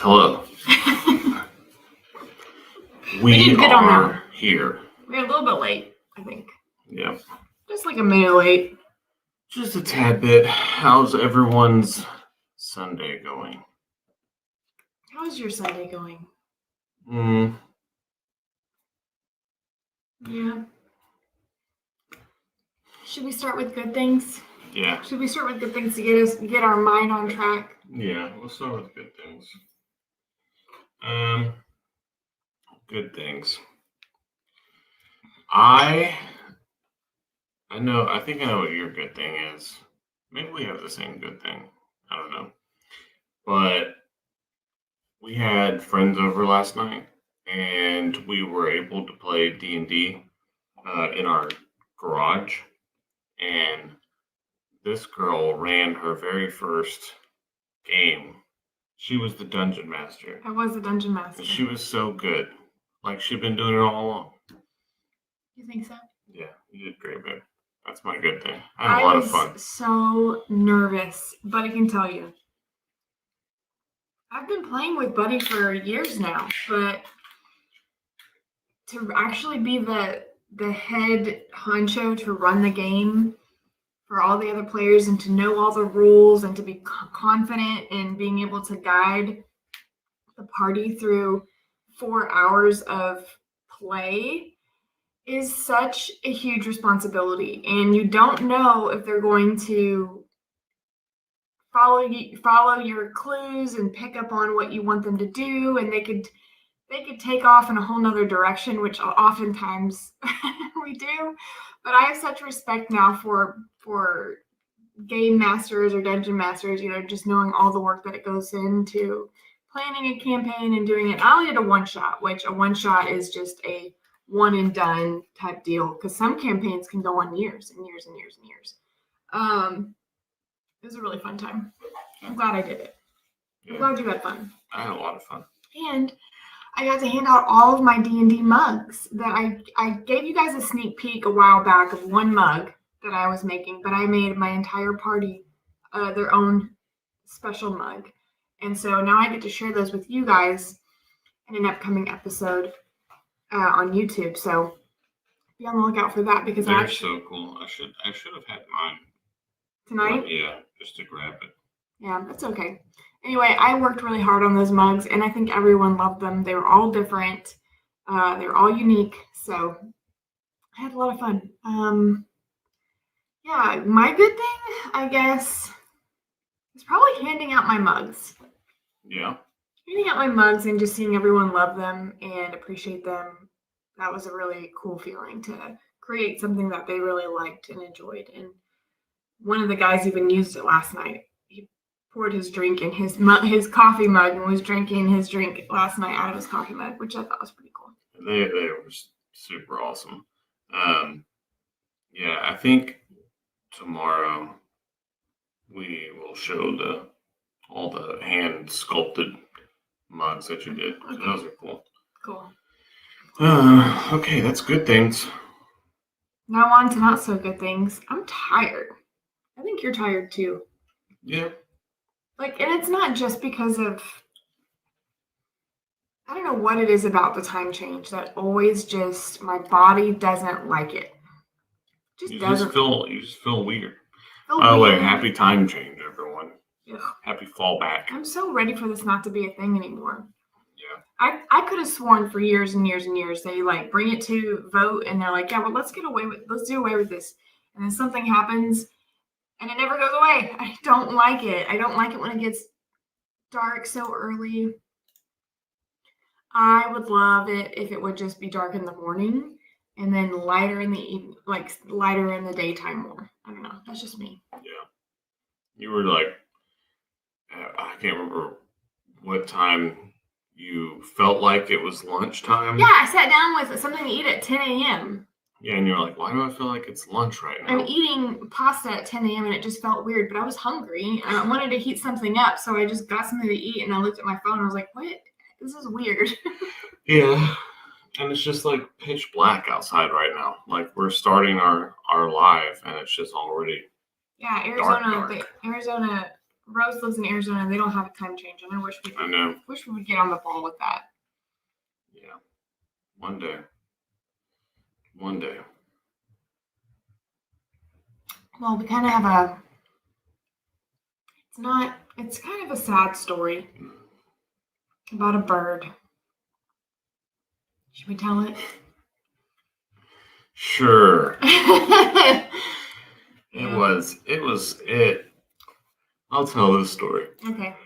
Hello. We did good on that are one. here. We're a little bit late, I think. Yeah. Just like a minute late. Just a tad bit. How's everyone's Sunday going? How's your Sunday going? Yeah. Should we start with good things? Yeah. Should we start with good things to get our mind on track? Yeah, we'll start with good things. Good things. I think I know what your good thing is. Maybe we have the same good thing. I don't know. But we had friends over last night, and we were able to play D&D in our garage. And this girl ran her very first game. She was the dungeon master. I was the dungeon master. And she was so good. Like, she'd been doing it all along. You think so? Yeah, you did great, babe. That's my good thing. I had a lot of fun. I was so nervous, but I can tell you, I've been playing with Buddy for years now, but to actually be the head honcho to run the game for all the other players and to know all the rules and to be confident in being able to guide the party through 4 hours of play is such a huge responsibility, and you don't know if they're going to follow your clues and pick up on what you want them to do, and they could take off in a whole nother direction, which oftentimes we do. But I have such respect now for game masters or dungeon masters, just knowing all the work that it goes into planning a campaign and doing it. I only did a one-shot, which a one-shot is just a one and done type deal, because some campaigns can go on years and years and years and years. It was a really fun time. I'm glad I did it. I'm glad you had fun. I had a lot of fun. And I got to hand out all of my D&D mugs that I gave you guys a sneak peek a while back of one mug that I was making, but I made my entire party their own special mug. And so now I get to share those with you guys in an upcoming episode on YouTube. So be on the lookout for that, because they're so cool. I should have had mine tonight. Well, yeah, just to grab it. Yeah, that's okay. Anyway, I worked really hard on those mugs, and I think everyone loved them. They were all different. They were all unique. So I had a lot of fun. Yeah, my good thing, I guess, is probably handing out my mugs. Yeah. Handing out my mugs and just seeing everyone love them and appreciate them. That was a really cool feeling, to create something that they really liked and enjoyed. And one of the guys even used it last night. He poured his drink in his coffee mug and was drinking his drink last night out of his coffee mug, which I thought was pretty cool. They were super awesome. Yeah, I think tomorrow we will show all the hand sculpted mugs that you did. Okay. Those are cool. Cool. Okay, that's good things. Now on to not so good things. I'm tired. I think you're tired too. Yeah. And it's not just because of, I don't know what it is about the time change that always just, my body doesn't like it. You just feel weird. By the way, happy time change, everyone. Ugh. Happy fall back. I'm so ready for this not to be a thing anymore. Yeah. I could have sworn for years and years and years they bring it to vote and they're like, yeah, well, let's do away with this. And then something happens and it never goes away. I don't like it. I don't like it when it gets dark so early. I would love it if it would just be dark in the morning and then lighter in the evening, lighter in the daytime more. I don't know. That's just me. Yeah. You were like, I can't remember what time you felt like it was lunchtime. Yeah, I sat down with something to eat at 10 a.m. Yeah, and you're like, why do I feel like it's lunch right now? I'm eating pasta at 10 a.m. and it just felt weird, but I was hungry and I wanted to heat something up, so I just got something to eat and I looked at my phone and I was like, what? This is weird. Yeah, and it's just like pitch black outside right now. Like we're starting our live and it's just already Arizona dark. Arizona Rose lives in Arizona and they don't have a time change, and I wish I know. we would get on the ball with that. Yeah. One day. One day. Well, we kind of have it's kind of a sad story about a bird. Should we tell it? Sure. Yeah. It. I'll tell this story. Okay.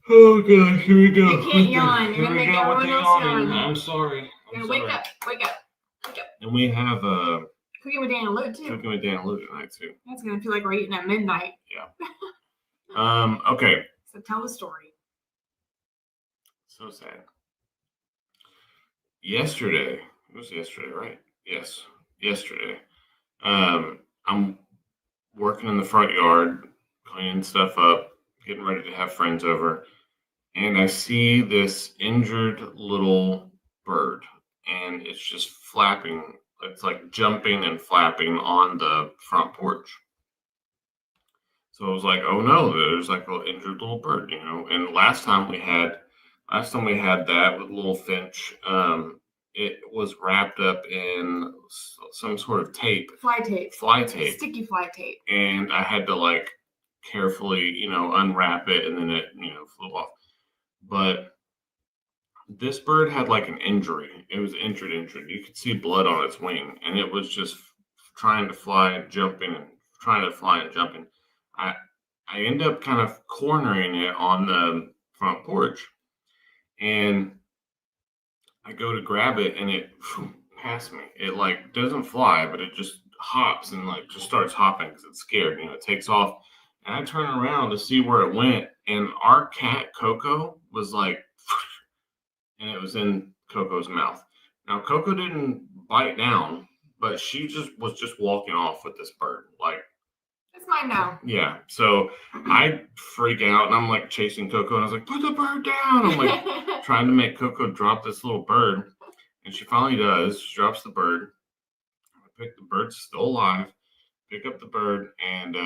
Oh gosh, here we go. You can't yawn. You're gonna make everyone else yawn. I'm sorry. Wake up. And we have Cooking with Dan and Luke too. Cooking with Dan and Luke tonight too. That's gonna feel like we're eating at midnight. Yeah. Okay. So tell the story. So sad. Yesterday, it was yesterday, right? Yes, yesterday. I'm working in the front yard, cleaning stuff up, getting ready to have friends over, and I see this injured little bird, and it's just flapping. It's like jumping and flapping on the front porch. So I was like, oh no, there's like an injured little bird, you know. And last time we had that with little finch, it was wrapped up in some sort of tape. Fly tape. Sticky fly tape. And I had to like carefully, you know, unwrap it, and then it, you know, flew off. But this bird had like an injury. It was injured. You could see blood on its wing, and it was just trying to fly and jumping. I end up kind of cornering it on the front porch, and I go to grab it, and it past me. It like doesn't fly, but it just hops and like just starts hopping because it's scared. You know, it takes off, and I turn around to see where it went, and our cat Coco was like, and it was in Coco's mouth. Now Coco didn't bite down, but she was just walking off with this bird, like. It's mine now. Yeah. So I freak out, and I'm like chasing Coco, and I was like, put the bird down. I'm like trying to make Coco drop this little bird. And she finally does. She drops the bird. I pick the bird, still alive, pick up the bird, and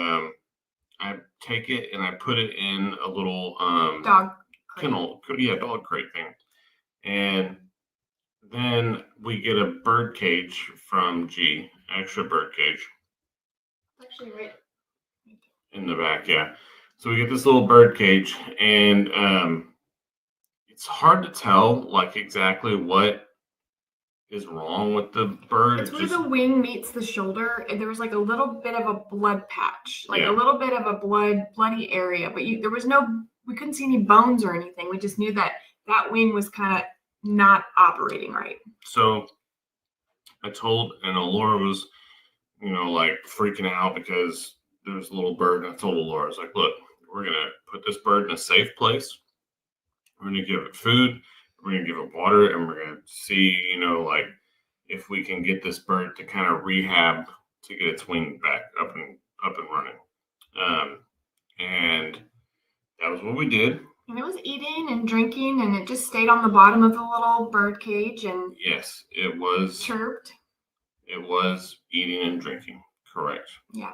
I take it and I put it in a little dog kennel. Yeah, dog crate thing. And then we get a bird cage from G, extra bird cage. Actually, right in the back, yeah. So we get this little bird cage, and it's hard to tell like exactly what is wrong with the bird. It's where the wing meets the shoulder, and there was like a little bit of a blood patch, like Yeah. a little bit of a bloody area, but we couldn't see any bones or anything. We just knew that wing was kind of not operating right. So I told, and Laura was, you know, like freaking out because there was a little bird, and I told Laura, I was like, look, we're going to put this bird in a safe place. We're going to give it food. We're going to give it water, and we're going to see, you know, like if we can get this bird to kind of rehab to get its wing back up and running. And that was what we did. And it was eating and drinking, and it just stayed on the bottom of the little bird cage. And yes, it was chirped. It was eating and drinking, correct? Yeah.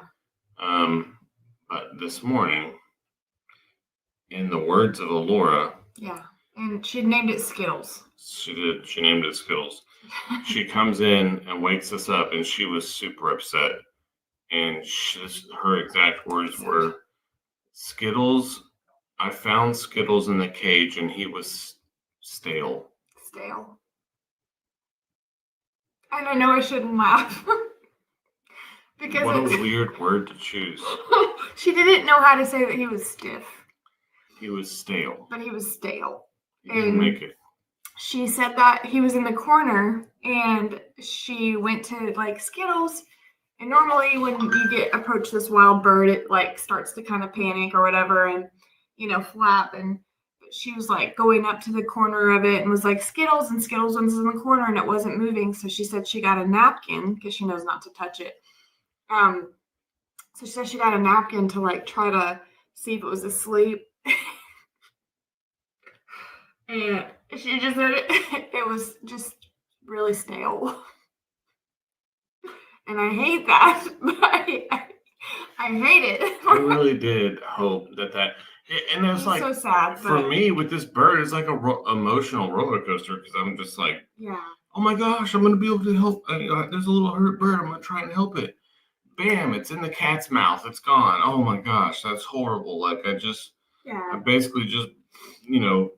But this morning, in the words of Alora, yeah, and she named it Skittles. She did. She named it Skittles. She comes in and wakes us up, and she was super upset. And her exact words were, "Skittles, I found Skittles in the cage, and he was stale." Stale. And I know I shouldn't laugh. Because what a weird word to choose. She didn't know how to say that he was stiff. He was stale. But he was stale. He didn't make it. She said that he was in the corner, and she went to like Skittles. And normally when you approach this wild bird, it like starts to kind of panic or whatever, and you know, flap. And she was like going up to the corner of it and was like, Skittles, and Skittles was in the corner and it wasn't moving. So she said she got a napkin because she knows not to touch it. So she said she got a napkin to like try to see if it was asleep. And she just said it was just really stale. And I hate that. But I hate it. I really did hope that And It it's was like, so sad, for but me with this bird, it's like a emotional roller coaster because I'm just like, yeah, oh my gosh, I'm gonna be able to help. There's a little hurt bird. I'm gonna try and help it. Bam! It's in the cat's mouth. It's gone. Oh my gosh, that's horrible. Like I yeah, basically just, you know,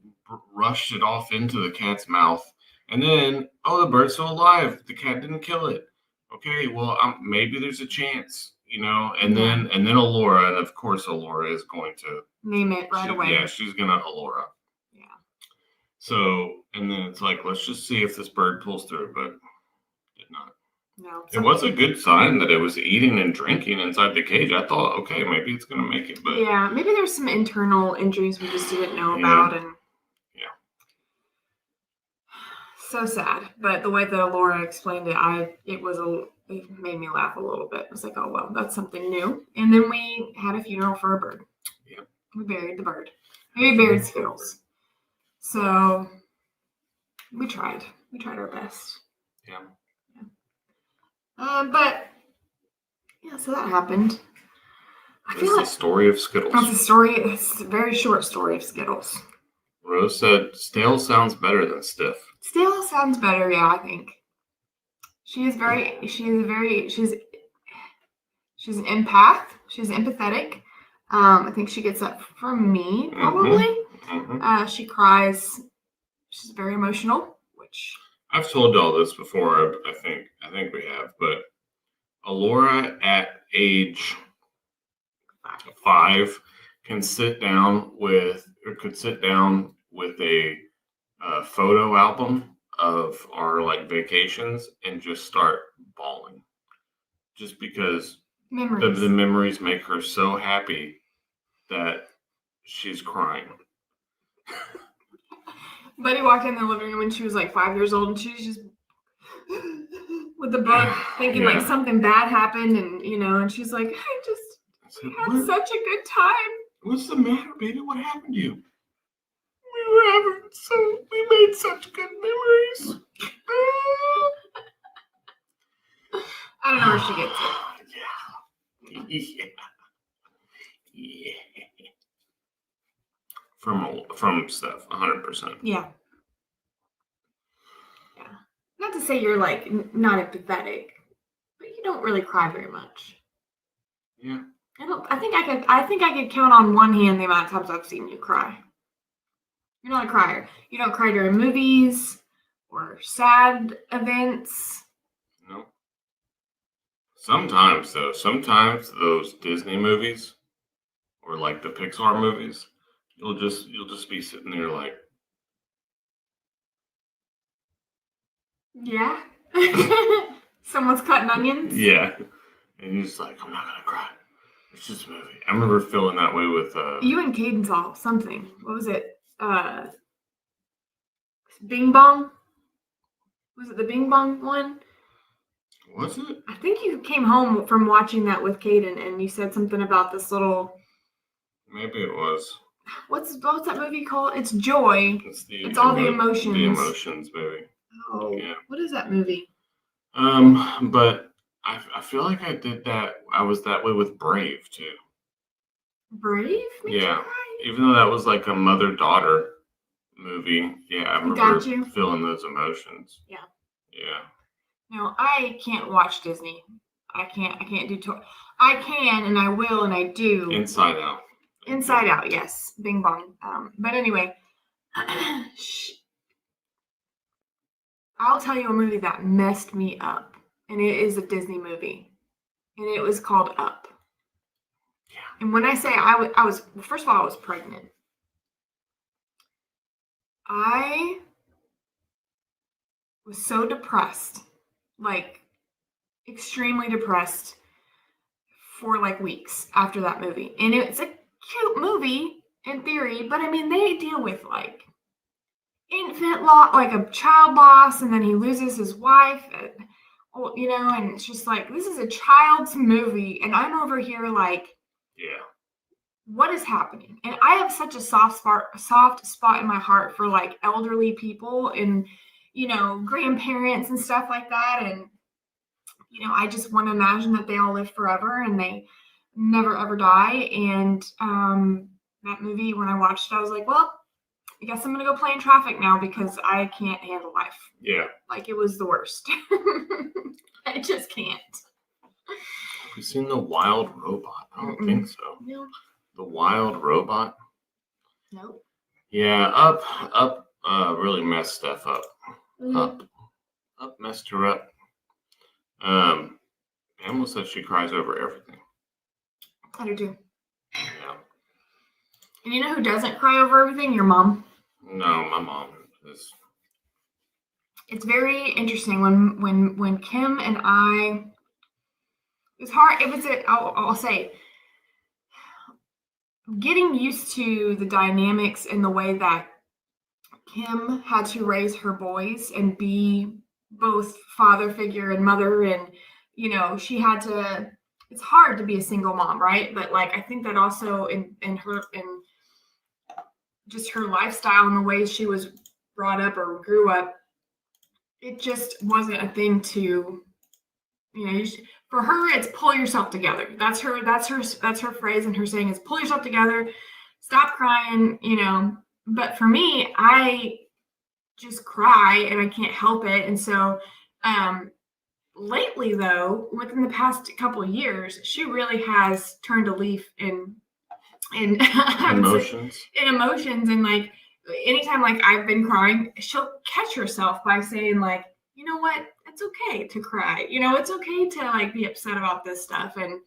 rushed it off into the cat's mouth, and then oh, the bird's still alive. The cat didn't kill it. Okay, well, maybe there's a chance, you know. And Yeah. then Alora, and of course, Alora is going to name it right away. Yeah, she's gonna Alora. Yeah. So, and then it's like, let's just see if this bird pulls through, but did not. No. It was a good sign that it was eating and drinking inside the cage. I thought, okay, maybe it's gonna make it, but Yeah, maybe there's some internal injuries we just didn't know Yeah. about, and Yeah. so sad. But the way that Laura explained it, it made me laugh a little bit. It was like, oh well, that's something new. And then we had a funeral for a bird. Yep. We buried the bird. We buried Skittles. So we tried. We tried our best. Yeah. But yeah, so that happened. That's the story of Skittles. That's a story. It's a very short story of Skittles. Rose said, "Stale sounds better than stiff." Stale sounds better, yeah. I think she's an empath. She's empathetic. I think she gets that from me, probably. Mm-hmm. She cries. She's very emotional, which I've told y'all this before. I think we have, but Alora at age 5 could sit down with a photo album of our like vacations and just start bawling, just because memories. the memories make her so happy that she's crying. Buddy walked in the living room when she was like 5 years old, and she was just with the book, thinking like something bad happened, and and she's like, we had such a good time. What's the matter, baby? What happened to you? We made such good memories. I don't know where she gets it. Yeah. From Steph, 100%. Yeah. Not to say you're like not empathetic, but you don't really cry very much. Yeah. I think I could count on one hand the amount of times I've seen you cry. You're not a crier. You don't cry during movies or sad events. No. Sometimes though, those Disney movies or like the Pixar movies, you'll just be sitting there like, yeah. Someone's cutting onions. Yeah. And you're just like, I'm not gonna cry. It's just a movie. I remember feeling that way with you and Caden saw something. What was it? Bing Bong? Was it the Bing Bong one? Was it? I think you came home from watching that with Caden, and you said something about this little. Maybe it was. What's that movie called? It's Joy. It's all the emotions. The emotions, baby. Oh, yeah. What is that movie? But I feel like I did that. I was that way with Brave too. Brave? Yeah. Even though that was like a mother-daughter movie, yeah, I remember feeling those emotions. Yeah. Yeah. No, I can't watch Disney. I can't do toy. I can, and I will, and I do. Inside Out. Inside Out, yes. Bing Bong. But anyway, I'll tell you a movie that messed me up, and it is a Disney movie, and it was called Up. Yeah. And when I say I was first of all, I was pregnant. I was so depressed, like extremely depressed for like weeks after that movie. And it's a cute movie in theory, but I mean, they deal with like infant loss, like a child loss, and then he loses his wife, and it's just like, this is a child's movie, and I'm over here like, yeah, what is happening? And I have such a soft spot in my heart for like elderly people and grandparents and stuff like that, and I just want to imagine that they all live forever and they never ever die, and that movie, when I watched it, I was like, well, I guess I'm gonna go play in traffic now because I can't handle life. Yeah. Like, it was the worst. I just can't. Have you seen The Wild Robot? I don't think so. No. The Wild Robot? Nope. Yeah, Up really messed stuff up. Mm-hmm. Up messed her up. Pamela says she cries over everything. I do too. Yeah. And you know who doesn't cry over everything? Your mom. No, my mom is. It's very interesting when Kim and I. It's hard. It was. I'll say. Getting used to the dynamics and the way that Kim had to raise her boys and be both father figure and mother, and she had to. It's hard to be a single mom, right? But like, I think that also in her in just her lifestyle and the ways she was brought up or grew up, it just wasn't a thing to, for her, it's pull yourself together. That's her phrase, and her saying is pull yourself together, stop crying, But for me, I just cry and I can't help it. And so, lately though, within the past couple of years, she really has turned a leaf in Emotions. In emotions, and like anytime like I've been crying, she'll catch herself by saying like, you know what, it's okay to cry, it's okay to like be upset about this stuff. And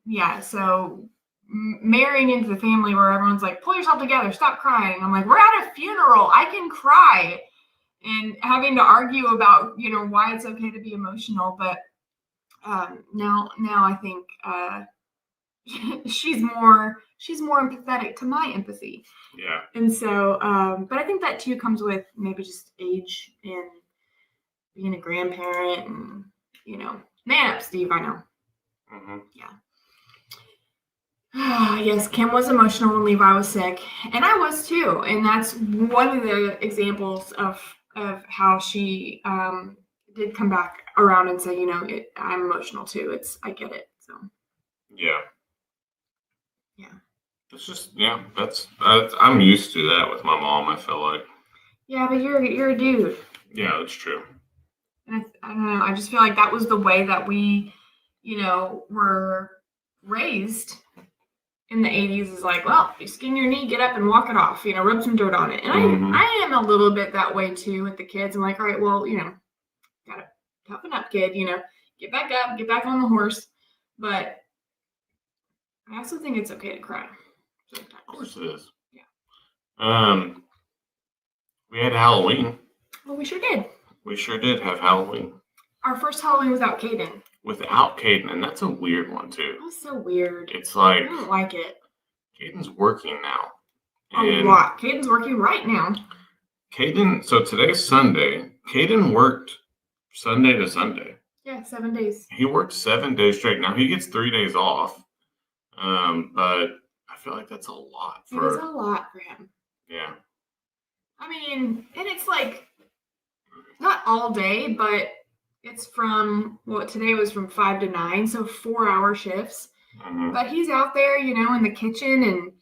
yeah, so marrying into the family where everyone's like, pull yourself together, stop crying, I'm like, we're at a funeral, I can cry, and having to argue about why it's okay to be emotional. But now I think she's more empathetic to my empathy. Yeah. And so, but I think that too comes with maybe just age and being a grandparent, and man up, Steve. I know. Mm-hmm. Yeah. Yes, Kim was emotional when Levi was sick, and I was too. And that's one of the examples of how she did come back around and say, I'm emotional too. I get it. So. Yeah. Yeah. It's just that's I'm used to that with my mom. I feel like. Yeah, but you're a dude. Yeah, that's true. And I don't know. I just feel like that was the way that we, were raised in the 80s. Is like, well, you skin your knee, get up and walk it off. Rub some dirt on it. And I am a little bit that way too with the kids. I'm like, all right, well, gotta toughen up, kid. Get back up, get back on the horse. But I also think it's okay to cry. Sometimes. Of course it is. Yeah. We had Halloween. Well, we sure did. We sure did have Halloween. Our first Halloween without Caden. Without Caden, and that's a weird one too. That was so weird. It's like I don't like it. Caden's working now. A lot. Caden's working right now. So today's Sunday. Caden worked Sunday to Sunday. Yeah, 7 days. He worked 7 days straight. Now he gets 3 days off. But I feel like that's a lot It is a lot for him. Yeah. I mean, and it's like not all day, but it's from today was from 5 to 9, so 4-hour shifts. Mm-hmm. But he's out there, in the kitchen and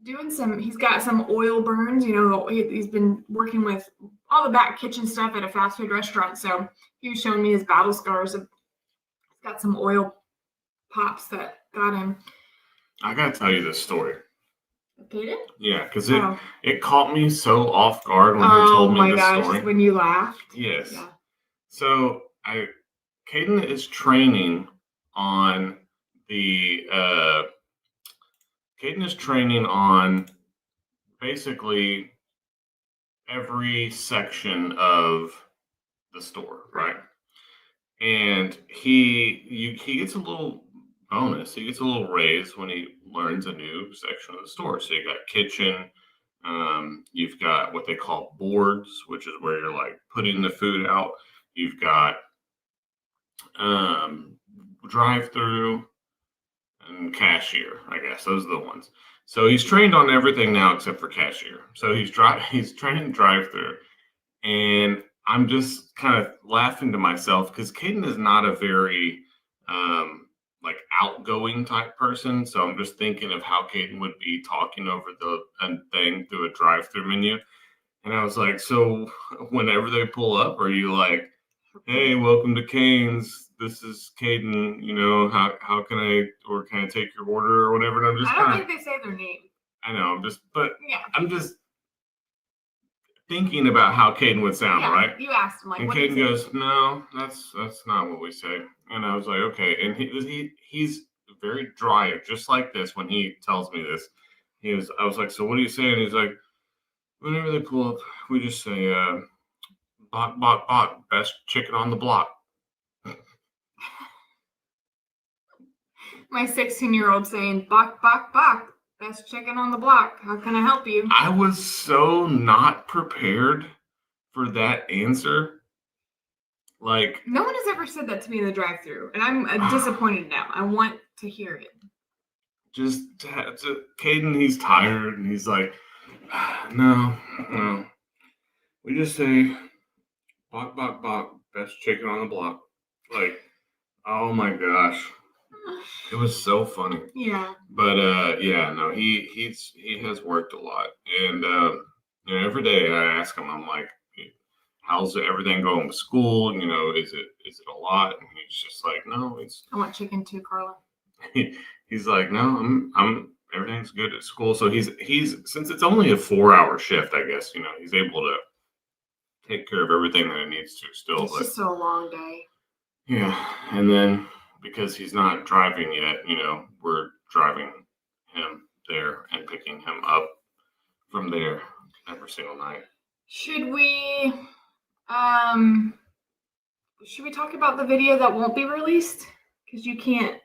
doing he's got some oil burns, he's been working with all the back kitchen stuff at a fast food restaurant. So he was showing me his battle scars. He's got some oil pops that got him. I gotta tell you this story. Caden? Yeah, because it caught me so off guard when he told me this story. When you laughed. Yes. Yeah. So Caden is training on basically every section of the store, right? And he gets a little bonus. He gets a little raise when he learns a new section of the store. So you got kitchen, you've got what they call boards, which is where you're like putting the food out. You've got drive-through and cashier. I guess those are the ones. So he's trained on everything now except for cashier. So he's training drive-through, and I'm just kind of laughing to myself because Caden is not a very like outgoing type person. So I'm just thinking of how Caden would be talking over the thing through a drive-through menu. And I was like, so whenever they pull up, are you like, hey, welcome to Cane's. This is Caden. You know, how can I take your order or whatever? And I'm just I don't think they say their name. I know, yeah. I'm just thinking about how Caden would sound, right? You asked him, like, and what Caden goes, no, that's not what we say. And I was like, okay. And he's very dry, just like this when he tells me this. I was like, so what do you say? And he's like, whenever they pull up, we just say, bok, bok, bok, best chicken on the block. My 16-year-old saying, bok, bok, bok, best chicken on the block. How can I help you? I was so not prepared for that answer. Like, no one has ever said that to me in the drive-thru, and I'm disappointed now. I want to hear it. Just Caden, he's tired, and he's like, no. We just say, bok, bok, bok, best chicken on the block. Like, oh my gosh. It was so funny. Yeah. But no, he has worked a lot. And every day I ask him, I'm like, how's everything going with school? You know, is it a lot? And he's just like, no, I want chicken too, Carla. He's like, no, I'm everything's good at school. So he's since it's only a 4-hour shift, I guess, he's able to take care of everything that he needs to still. It's just a long day. Yeah. And then because he's not driving yet, we're driving him there and picking him up from there every single night. Should we talk about the video that won't be released? Because you can't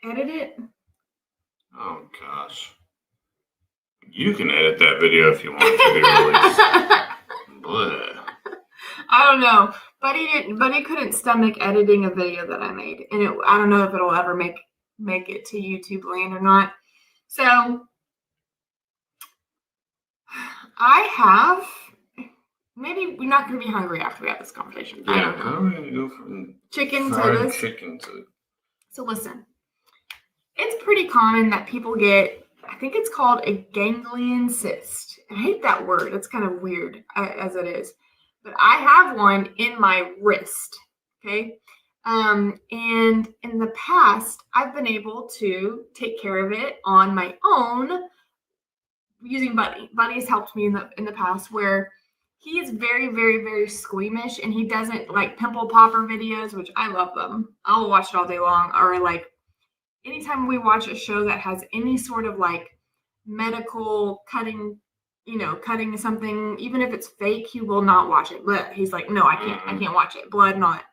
edit it? Oh gosh. You can edit that video if you want it to be released. Bleh. I don't know. Buddy couldn't stomach editing a video that I made. And I don't know if it'll ever make it to YouTube land or not. So I have, maybe we're not going to be hungry after we have this conversation. Yeah, how are we going to go from chicken to this? Chicken to... So listen, it's pretty common that people get, I think it's called a ganglion cyst. I hate that word. It's kind of weird as it is. But I have one in my wrist, okay? And in the past, I've been able to take care of it on my own using Buddy. Buddy's helped me in the past where he is very, very, very squeamish, and he doesn't like pimple popper videos, which I love them. I'll watch it all day long. Or like anytime we watch a show that has any sort of like medical cutting something, even if it's fake, he will not watch it. But he's like, no, I can't watch it. Blood, not.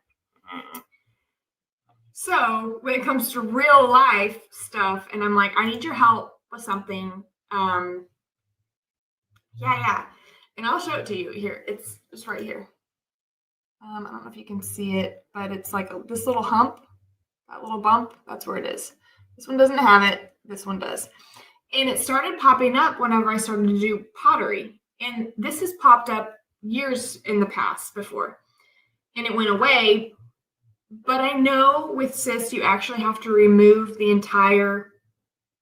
So when it comes to real life stuff, and I'm like, I need your help with something. Yeah. And I'll show it to you here. It's right here. I don't know if you can see it, but it's like this little hump, that little bump. That's where it is. This one doesn't have it. This one does. And it started popping up whenever I started to do pottery. And this has popped up years in the past before. And it went away. But I know with cysts, you actually have to remove the entire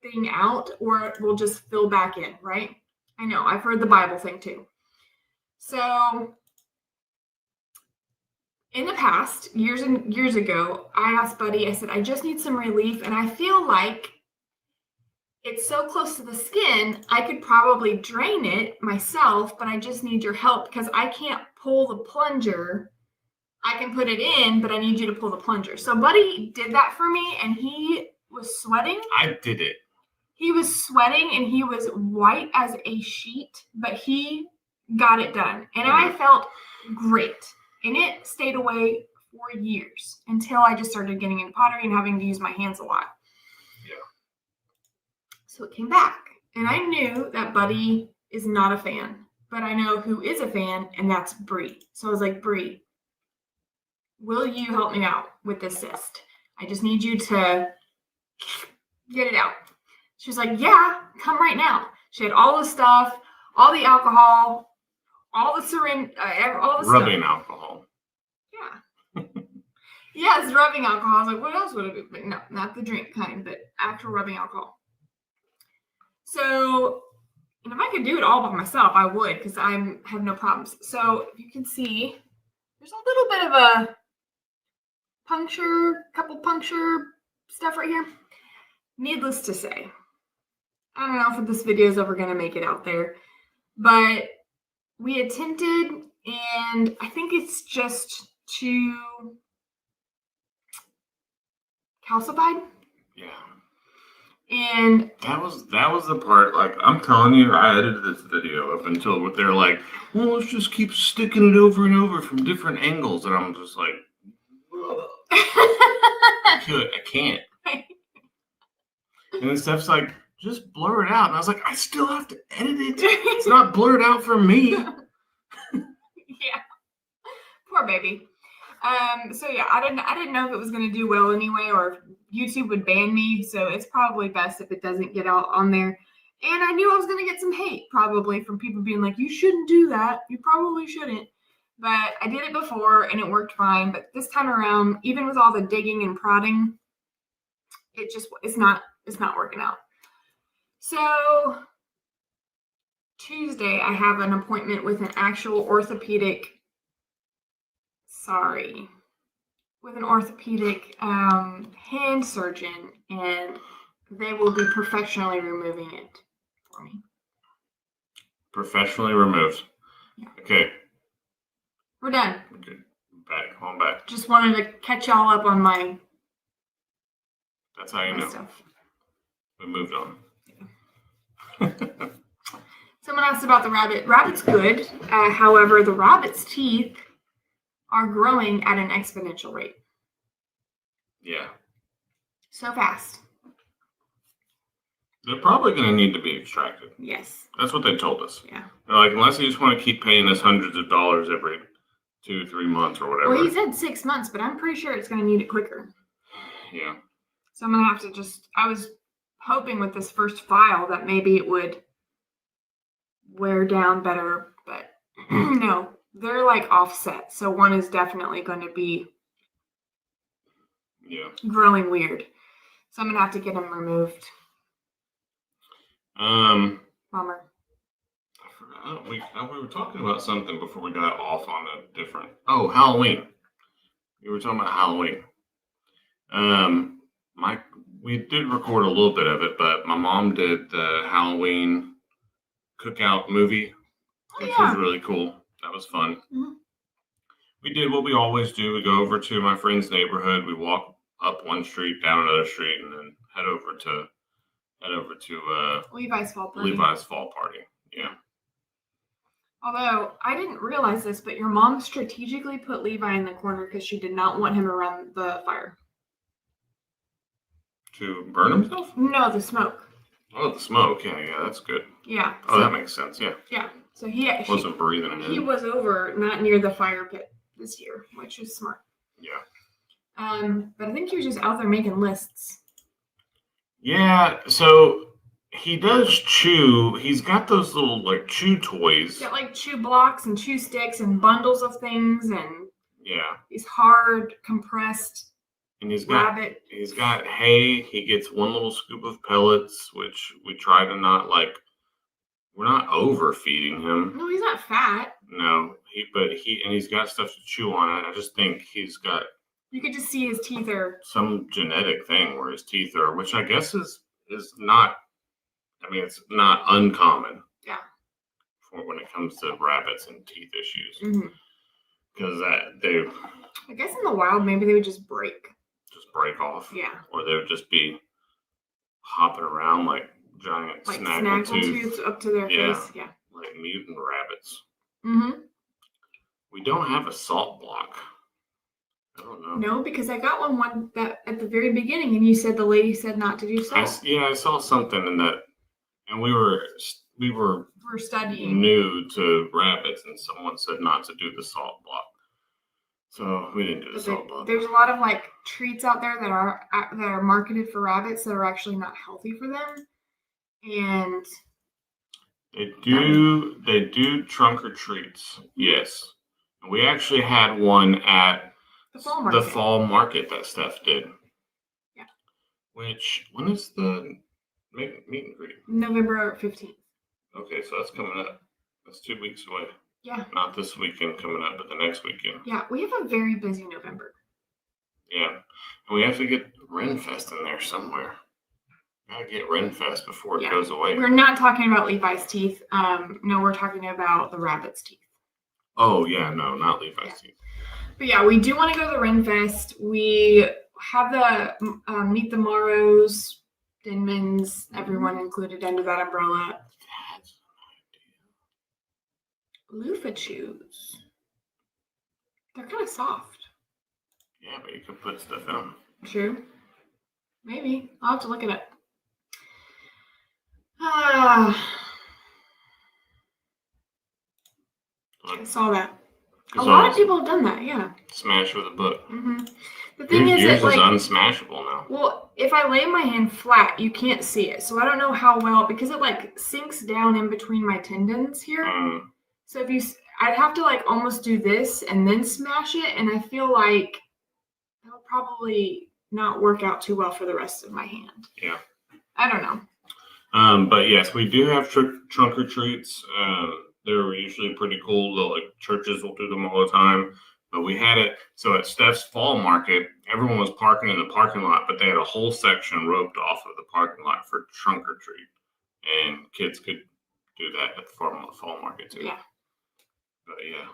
thing out or it will just fill back in, right? I know. I've heard the Bible thing too. So in the past, years and years ago, I asked Buddy, I said, I just need some relief. And I feel like it's so close to the skin, I could probably drain it myself, but I just need your help because I can't pull the plunger. I can put it in, but I need you to pull the plunger. So Buddy did that for me, and he was sweating. I did it. He was sweating, and he was white as a sheet, but he got it done. And I felt great. And it stayed away for years until I just started getting into pottery and having to use my hands a lot. So it came back, and I knew that Buddy is not a fan, but I know who is a fan, and that's Bree. So I was like, Bree, will you help me out with this cyst? I just need you to get it out. She was like, yeah, come right now. She had all the stuff, all the alcohol, all the syringe, all the rubbing stuff. alcohol. Yeah. Yes, rubbing alcohol. I was like, what else would it be? But no, not the drink kind, but actual rubbing alcohol. So, and if I could do it all by myself, I would, because I have no problems. So if you can see, there's a little bit of a couple puncture stuff right here. Needless to say, I don't know if this video is ever going to make it out there, but we attempted, and I think it's just too calcified. Yeah. And that was the part. Like, I'm telling you, I edited this video up until they're like, well, let's just keep sticking it over and over from different angles, and I'm just like, I can't. And then Steph's like, just blur it out, and I was like, I still have to edit it. It's not blurred out for me. Yeah, poor baby. So yeah, I didn't know if it was going to do well anyway, or if YouTube would ban me. So it's probably best if it doesn't get out on there. And I knew I was going to get some hate probably from people being like, you shouldn't do that. You probably shouldn't. But I did it before and it worked fine. But this time around, even with all the digging and prodding, it's not working out. So Tuesday, I have an appointment with an actual orthopedic hand surgeon, and they will be professionally removing it for me. Professionally removed. Yeah. Okay. We're done. Okay. On back. Just wanted to catch y'all up on my. That's how you know. Stuff. We moved on. Yeah. Someone asked about the rabbit. Rabbit's good. However, the rabbit's teeth are growing at an exponential rate. Yeah. So fast. They're probably going to need to be extracted. Yes. That's what they told us. Yeah. They're like, unless you just want to keep paying us hundreds of dollars every 2-3 months or whatever. Well, he said 6 months, but I'm pretty sure it's going to need it quicker. Yeah. So I'm going to have to I was hoping with this first file that maybe it would wear down better, but no, they're like offset. So one is definitely going to be growing weird. So I'm going to have to get them removed. Bummer. I forgot. We were talking about something before we got off on a different. Oh, Halloween. We were talking about Halloween. We did record a little bit of it, but my mom did the Halloween cookout movie, which was really cool. That was fun. Mm-hmm. We did what we always do. We go over to my friend's neighborhood. We walk up one street, down another street, and then head over to Levi's fall party. Yeah. Although I didn't realize this, but your mom strategically put Levi in the corner because she did not want him around the fire. To burn himself? No, the smoke. Oh, the smoke. Yeah, that's good. Yeah. Oh, that makes sense. Yeah. Yeah. So he wasn't breathing it in. He was over not near the fire pit this year, which is smart. Yeah. But I think he was just out there making lists. Yeah. So he does chew. He's got those little like chew toys. He's got like chew blocks and chew sticks and bundles of things, and these hard compressed. And he's got hay. He gets one little scoop of pellets, which we try to not like. We're not overfeeding him. No, he's not fat. No, he's got stuff to chew on. I just think he's got. You could just see his teeth are some genetic thing where his teeth are, which I guess is not. I mean, it's not uncommon. Yeah. For when it comes to rabbits and teeth issues, because I guess in the wild, maybe they would just break off. Yeah. Or they would just be hopping around like giant snaggletooths up to their face. Yeah. Like mutant rabbits. Mm-hmm. We don't have a salt block. I don't know. No, because I got one that at the very beginning, and you said the lady said not to do salt. I saw something in that, and we were studying new to rabbits, and someone said not to do the salt block. So we didn't do the salt block. There's a lot of like treats out there that are marketed for rabbits that are actually not healthy for them, and they do trunk or treats. Yes, we actually had one at The fall the market. fall market that Steph did. Yeah. Which, when is the meet and greet? November 15th. Okay, so that's coming up. That's 2 weeks away. Yeah. Not this weekend coming up, but the next weekend. Yeah, we have a very busy November. Yeah. And we have to get Renfest in there somewhere. Gotta get Renfest before it goes away. We're not talking about Levi's teeth. No, we're talking about the rabbit's teeth. Oh, yeah, no, not Levi's teeth. But yeah, we do want to go to the Renfest. We have the Meet the Morrows, Denman's, everyone included under that umbrella. That's Loofah shoes. They're kind of soft. Yeah, but you could put stuff in them. True. Maybe. I'll have to look at it. I saw that. A lot of people have done that, yeah. Smash with a book. Mm-hmm. The thing is, yours is unsmashable now. Well, if I lay my hand flat, you can't see it. So I don't know how well, because it like sinks down in between my tendons here. So I'd have to like almost do this and then smash it. And I feel like that'll probably not work out too well for the rest of my hand. Yeah. I don't know. But yes, we do have trunk or treats. They're usually pretty cool. Like churches will do them all the time. But we had it. So at Steph's fall market, everyone was parking in the parking lot, but they had a whole section roped off of the parking lot for trunk or treat. And kids could do that at the fall market too. Yeah. But yeah.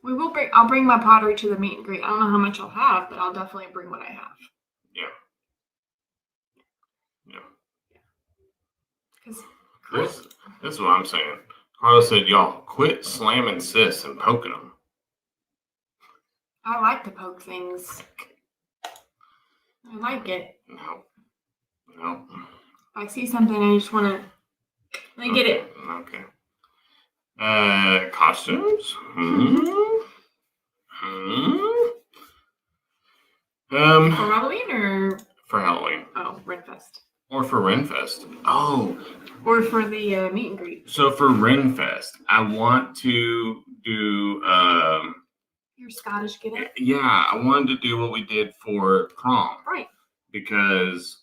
We will bring. I'll bring my pottery to the meet and greet. I don't know how much I'll have, but I'll definitely bring what I have. Yeah. Yeah. Because this is what I'm saying. Carla said, "Y'all quit slamming sis and poking them." I like to poke things. I like it. No. If I see something, I just want to. Let me get it. Okay. Costumes? For Halloween or? For Halloween. Oh, Renfest. Or for Renfest. Oh. Or for the meet and greet. So for Renfest, I want to do... your Scottish get up? Yeah, I wanted to do what we did for prom. Right. Because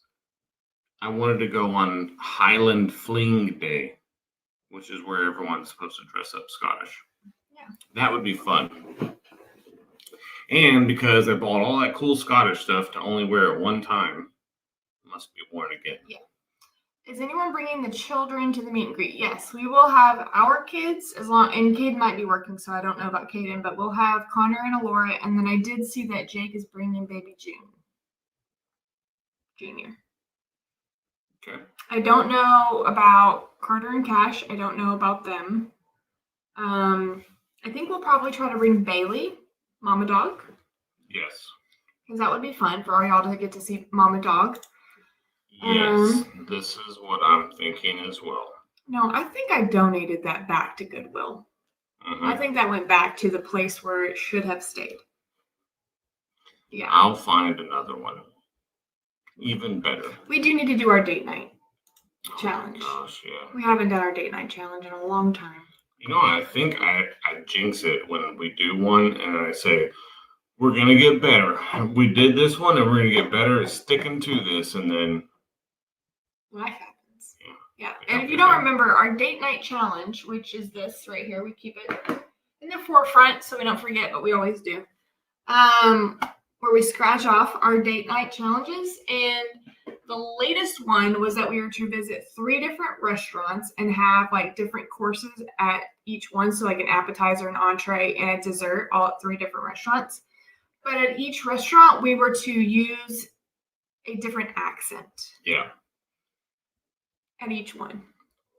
I wanted to go on Highland Fling Day, which is where everyone's supposed to dress up Scottish. Yeah. That would be fun. And because I bought all that cool Scottish stuff to only wear it one time, it must be worn again. Yeah. Is anyone bringing the children to the meet and greet? Yes, we will have our kids, and Cade might be working, so I don't know about Caden, but we'll have Connor and Alora, and then I did see that Jake is bringing baby Junior. Okay. I don't know about Carter and Cash. I don't know about them. I think we'll probably try to bring Bailey, Mama Dog. Yes. Because that would be fun for all y'all to get to see Mama Dog. Yes, this is what I'm thinking as well. No, I think I donated that back to Goodwill. I think that went back to the place where it should have stayed. Yeah. I'll find another one. Even better. We do need to do our date night challenge. Oh my gosh, yeah. We haven't done our date night challenge in a long time. You know, I think I jinx it when we do one and I say, we're going to get better. We did this one and we're going to get better at sticking to this, and then life happens. Yeah. Yeah. And if you don't remember, our date night challenge, which is this right here, we keep it in the forefront so we don't forget, but we always do. Where we scratch off our date night challenges. And the latest one was that we were to visit 3 different restaurants and have like different courses at each one. So like an appetizer, an entree, and a dessert, all at 3 different restaurants. But at each restaurant, we were to use a different accent. Yeah. At each one.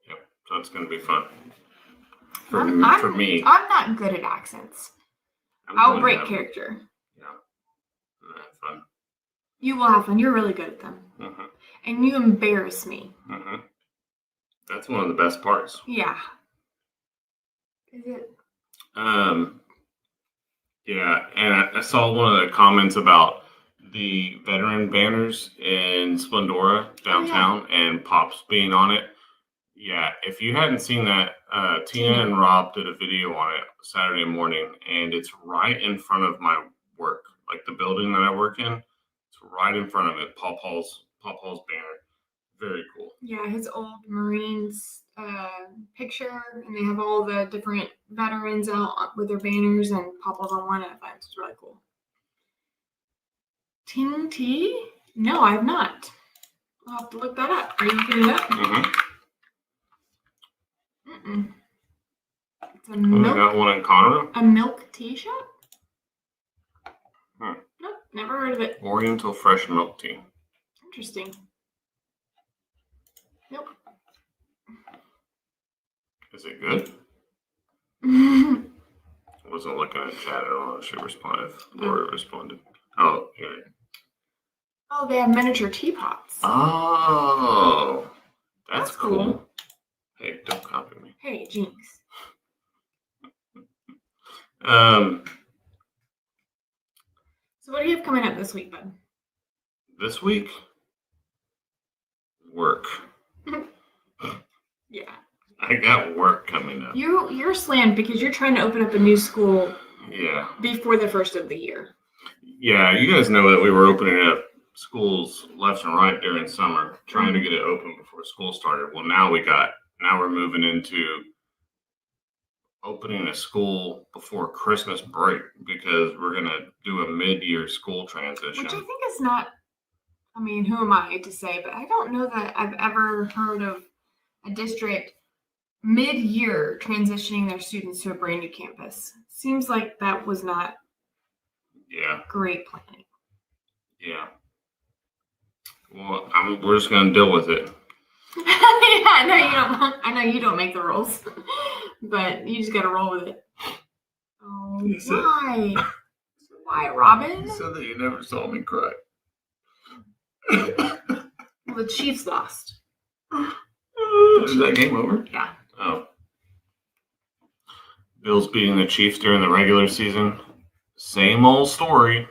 Yep. So it's going to be fun. For me. I'm not good at accents. I'll break character. Yeah. I'll have fun. You will have fun. You're really good at them. And you embarrass me. That's one of the best parts. Yeah. Is it? Yeah, and I saw one of the comments about the veteran banners in Splendora downtown and Pops being on it. Yeah, if you hadn't seen that, Tina and Rob did a video on it Saturday morning, and it's right in front of my work, like the building that I work in. It's right in front of it. Paul's banner. Very cool. Yeah, his old Marines picture, and they have all the different veterans out with their banners, and Papa's on one, and I thought it was really cool. Ting tea? No, I have not. I'll have to look that up. Are you looking it up? Mm-hmm. Mm-mm. It's a We milk. got one in Conroe. A milk tea shop? Hmm. Nope, never heard of it. Oriental fresh milk tea. Interesting. Nope. Is it good? I wasn't looking at chat at all. She responded. Laura responded. Oh, here. Oh, they have miniature teapots. Oh, that's cool. Cool. Hey, don't copy me. Hey, Jinx. So what do you have coming up this week, bud? This week, work. Yeah. I got work coming up. You're slammed because you're trying to open up a new school. Yeah. Before the first of the year. Yeah, you guys know that we were opening up schools left and right during summer, trying to get it open before school started. Well, now we're moving into opening a school before Christmas break because we're going to do a mid-year school transition. Which I think is not, I mean, who am I to say, but I don't know that I've ever heard of a district mid-year transitioning their students to a brand new campus. Seems like that was not great planning. Yeah. Well, we're just going to deal with it. Yeah, I know you don't make the rules, but you just got to roll with it. Oh, why? Why, Robin? You said that you never saw me cry. Well, the Chiefs lost. Is that game over? Yeah. Oh. Bills beating the Chiefs during the regular season. Same old story.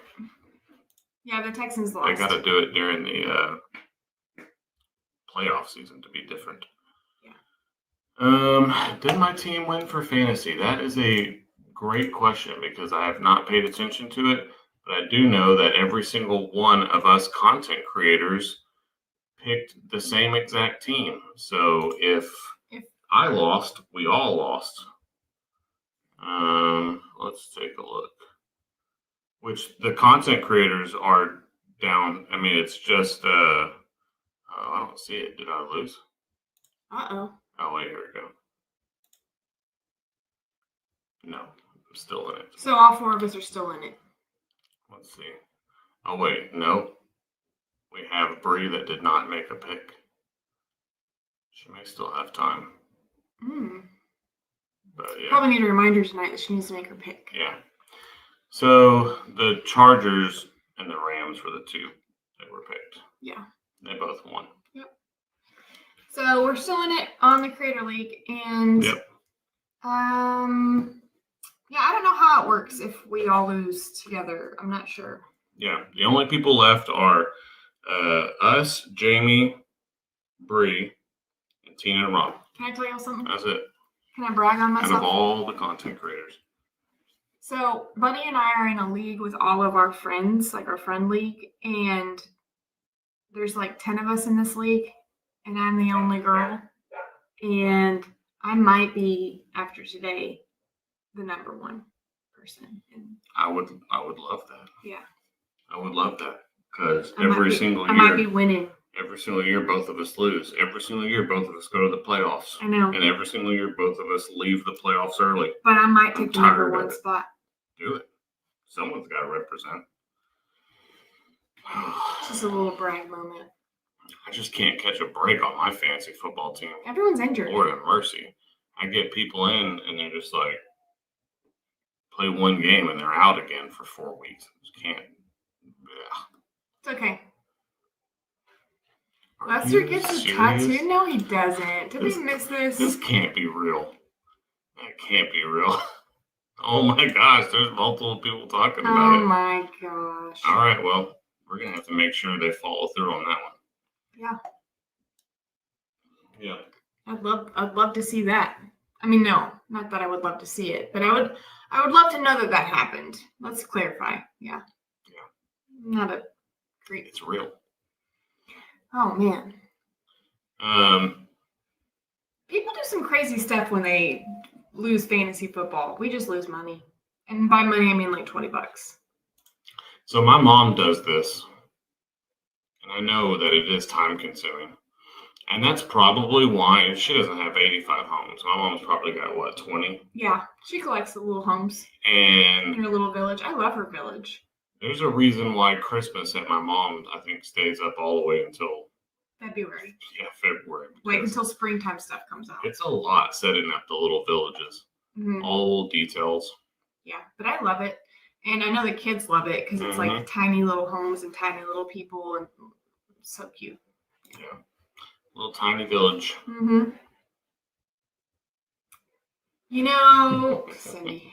Yeah, the Texans lost. They got to do it during the playoff season to be different. Yeah. Did my team win for fantasy? That is a great question because I have not paid attention to it, but I do know that every single one of us content creators picked the same exact team. So if I lost, we all lost. Let's take a look. Which the content creators are down. I mean, it's just I don't see it. Did I lose? Uh-oh. Oh, wait, here we go. No, I'm still in it. So all four of us are still in it. Let's see. Oh, wait, no. We have Bree that did not make a pick. She may still have time. But yeah. Probably need a reminder tonight that she needs to make her pick. Yeah. So the Chargers and the Rams were the two that were picked. Yeah. They both won. Yep. So we're still in it on the Creator League, and yep. Yeah, I don't know how it works if we all lose together. I'm not sure. Yeah, the only people left are us, Jamie, Bree, and Tina and Rob. Can I tell you something? That's it. Can I brag on myself? Out of all the content creators. So Buddy and I are in a league with all of our friends, like our friend league, and there's like 10 of us in this league, and I'm the only girl. And I might be, after today, the number one person. I would love that. Yeah. I would love that because I might be winning. Every single year, both of us lose. Every single year, both of us go to the playoffs. I know. And every single year, both of us leave the playoffs early. But I might take the number one spot. Do it. Someone's got to represent. Just a little brag moment. I just can't catch a break on my fantasy football team. Everyone's injured. Lord have mercy. I get people in, and they're just like, play one game, and they're out again for 4 weeks. Just can't. Yeah. It's okay. Lester gets a tattoo? No, he doesn't. Did we miss this? This can't be real. That can't be real. Oh my gosh, there's multiple people talking about it. Oh my gosh. All right, well, we're going to have to make sure they follow through on that one. Yeah. Yeah. I'd love to see that. I mean, no, not that I would love to see it, but I would love to know that that happened. Let's clarify. Yeah. Yeah. Not a great. It's real. Oh man. Um, People do some crazy stuff when they lose fantasy football. We just lose money. And by money I mean like $20. so my mom does this, and I know that it is time consuming. And that's probably why she doesn't have 85 homes. My mom's probably got, what, 20? Yeah. She collects the little homes in And her little village. I love her village. there's a reason why Christmas at my mom's, I think, stays up all the way until, February. yeah, February. Like because until springtime stuff comes out. it's a lot setting up the little villages. Mhm. All details. Yeah, but I love it. And I know the kids love it because it's like tiny little homes and tiny little people and so cute. Yeah. Little tiny village. Mm-hmm. You know, Cindy,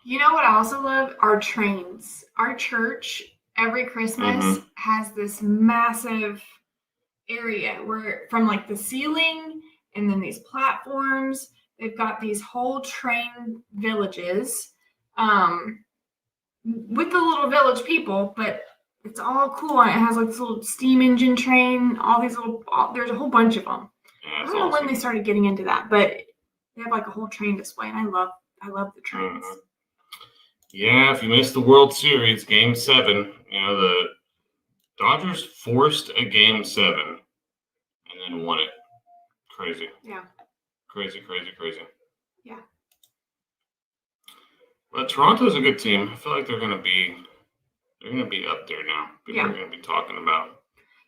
you know what I also love? Our trains. Our church, every Christmas, has this massive area where from like the ceiling and then these platforms, they've got these whole train villages with the little village people, but it's all cool. And it has like this little steam engine train, all these little, there's a whole bunch of them. Yeah, I don't know when they started getting into that, but they have like a whole train display, and I love the trains. Yeah, if you missed the World Series, Game 7, the Dodgers forced a Game 7 and then won it. Crazy. Yeah. Crazy. Yeah. But Toronto's a good team. I feel like they're gonna be up there now. People are gonna be talking about.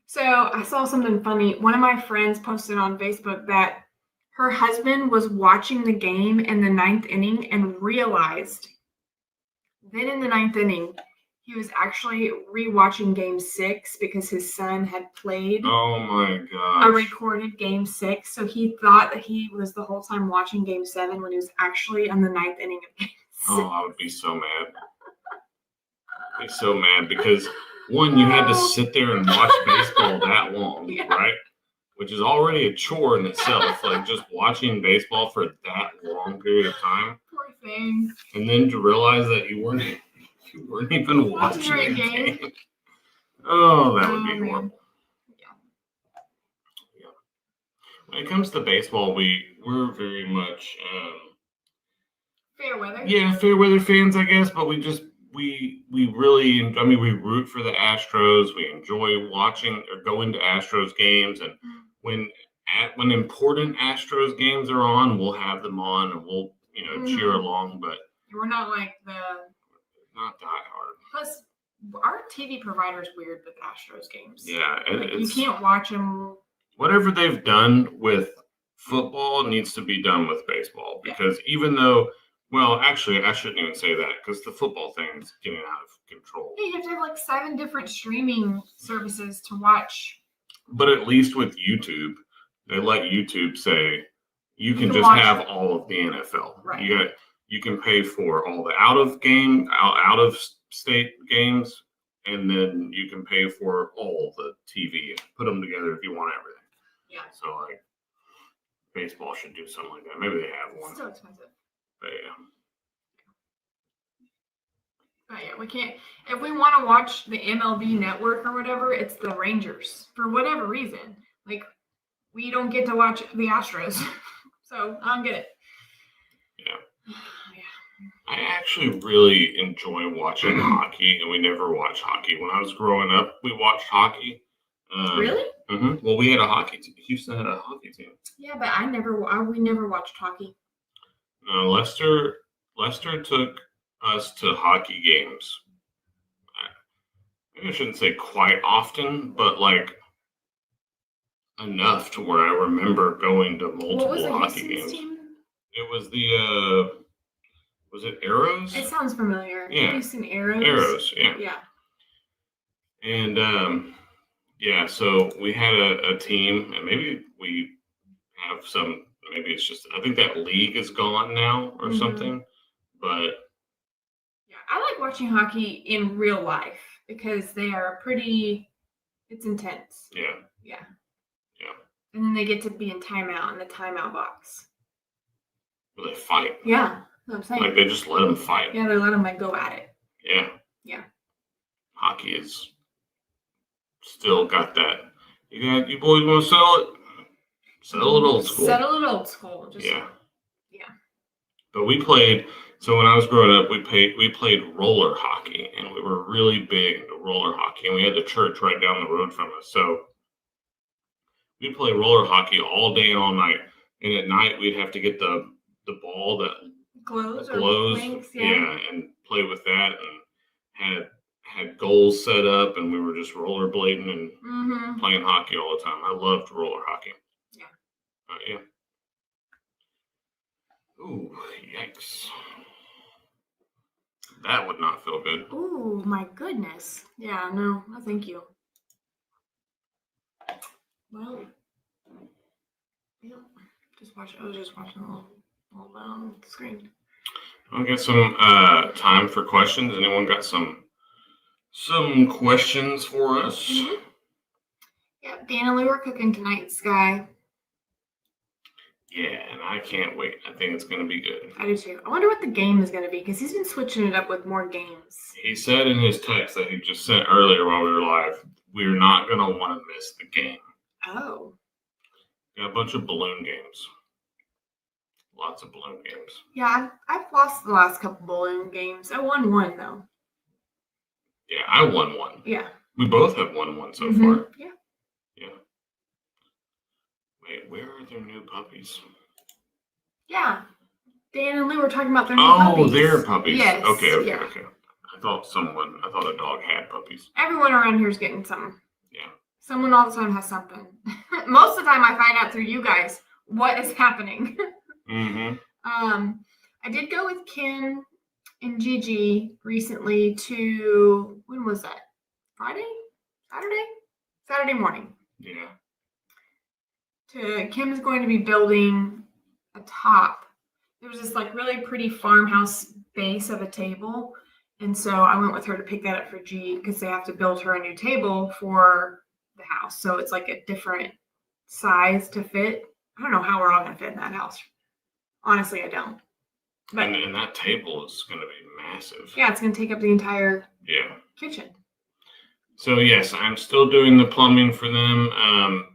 So I saw something funny. One of my friends posted on Facebook that her husband was watching the game in the 9th inning and realized then in the 9th inning he was actually rewatching Game 6 because his son had played a recorded Game 6. So he thought that he was the whole time watching Game 7 when he was actually on the 9th inning of Game 6. Oh, I would be so mad. I'd be so mad because, one, you had to sit there and watch baseball that long, right? Which is already a chore in itself. Like, just watching baseball for that long period of time. Poor thing. And then to realize that you weren't even watching the game. Oh, that would be horrible. Yeah. When it comes to baseball, we're very much fair weather. Yeah, fair weather fans, I guess. But we really, I mean, we root for the Astros. We enjoy watching or going to Astros games, and when important Astros games are on, we'll have them on and we'll cheer along. But we're not like not that hard. Plus, our TV provider is weird with Astros games. Yeah, like you can't watch them. Whatever they've done with football needs to be done with baseball because even though, well, actually, I shouldn't even say that because the football thing is getting out of control. Yeah, you have to have like 7 different streaming services to watch. But at least with YouTube, they let YouTube say you can just have all of the NFL. Right. You can pay for all the out of state games, and then you can pay for all the TV and put them together if you want everything. Yeah. So like, baseball should do something like that. Maybe they have one. It's still expensive. But yeah, we can't. If we want to watch the MLB network or whatever, it's the Rangers for whatever reason. Like, we don't get to watch the Astros, so I don't get it. Yeah. I actually really enjoy watching hockey, and we never watched hockey. When I was growing up, we watched hockey. Really? Mm-hmm. Well, we had a hockey team. Houston had a hockey team. Yeah, but we never watched hockey. No, Lester took us to hockey games. Maybe I shouldn't say quite often, but like enough to where I remember going to multiple hockey games. Team? It was was it Arrows? It sounds familiar. Yeah. Houston Arrows. Arrows, yeah. Yeah. And so we had a team, and maybe we have some. Maybe it's just I think that league is gone now or something. But yeah, I like watching hockey in real life because they are it's intense. Yeah. And then they get to be in timeout in the timeout box. Where they fight. Yeah, that's what I'm saying. Like they just let them fight. Yeah, they let them go at it. Yeah. Yeah. Hockey is still got that. You boys want to settle it? Settle it old school. Settle it old school. Yeah. Yeah. But we played. So when I was growing up, we played roller hockey, and we were really big into roller hockey, and we had the church right down the road from us. So we played roller hockey all day and all night, and at night we'd have to get the ball that glows, blinks, and play with that, and had goals set up, and we were just rollerblading and playing hockey all the time. I loved roller hockey. Yeah. Yeah. Ooh, yikes. That would not feel good. Ooh, my goodness. Yeah, no, thank you. Well, yeah, I was just watching a little bit on the screen. I'll get some time for questions. Anyone got some questions for us? Mm-hmm. Yeah, Dan and Lou are cooking tonight, Sky. Yeah, and I can't wait. I think it's going to be good. I do too. I wonder what the game is going to be, because he's been switching it up with more games. He said in his text that he just sent earlier while we were live, we're not going to want to miss the game. Oh. Got a bunch of balloon games. Lots of balloon games. Yeah, I've lost the last couple balloon games. I won one, though. Yeah, I won one. Yeah. We both have won one so far. Yeah. Yeah. Wait, where are their new puppies? Yeah. Dan and Lou were talking about their new puppies. Oh, their puppies. Yes. Okay. Yeah. I thought a dog had puppies. Everyone around here is getting some. Yeah. Someone all the time has something. Most of the time I find out through you guys what is happening. Mm-hmm. I did go with Kim and Gigi recently to, when was that? Friday? Saturday morning. Yeah. Kim is going to be building a top. There was this like really pretty farmhouse base of a table. And so I went with her to pick that up for G, because they have to build her a new table for the house. So it's like a different size to fit. I don't know how we're all going to fit in that house. Honestly, I don't. But, and that table is going to be massive. Yeah, it's going to take up the entire kitchen. So, yes, I'm still doing the plumbing for them,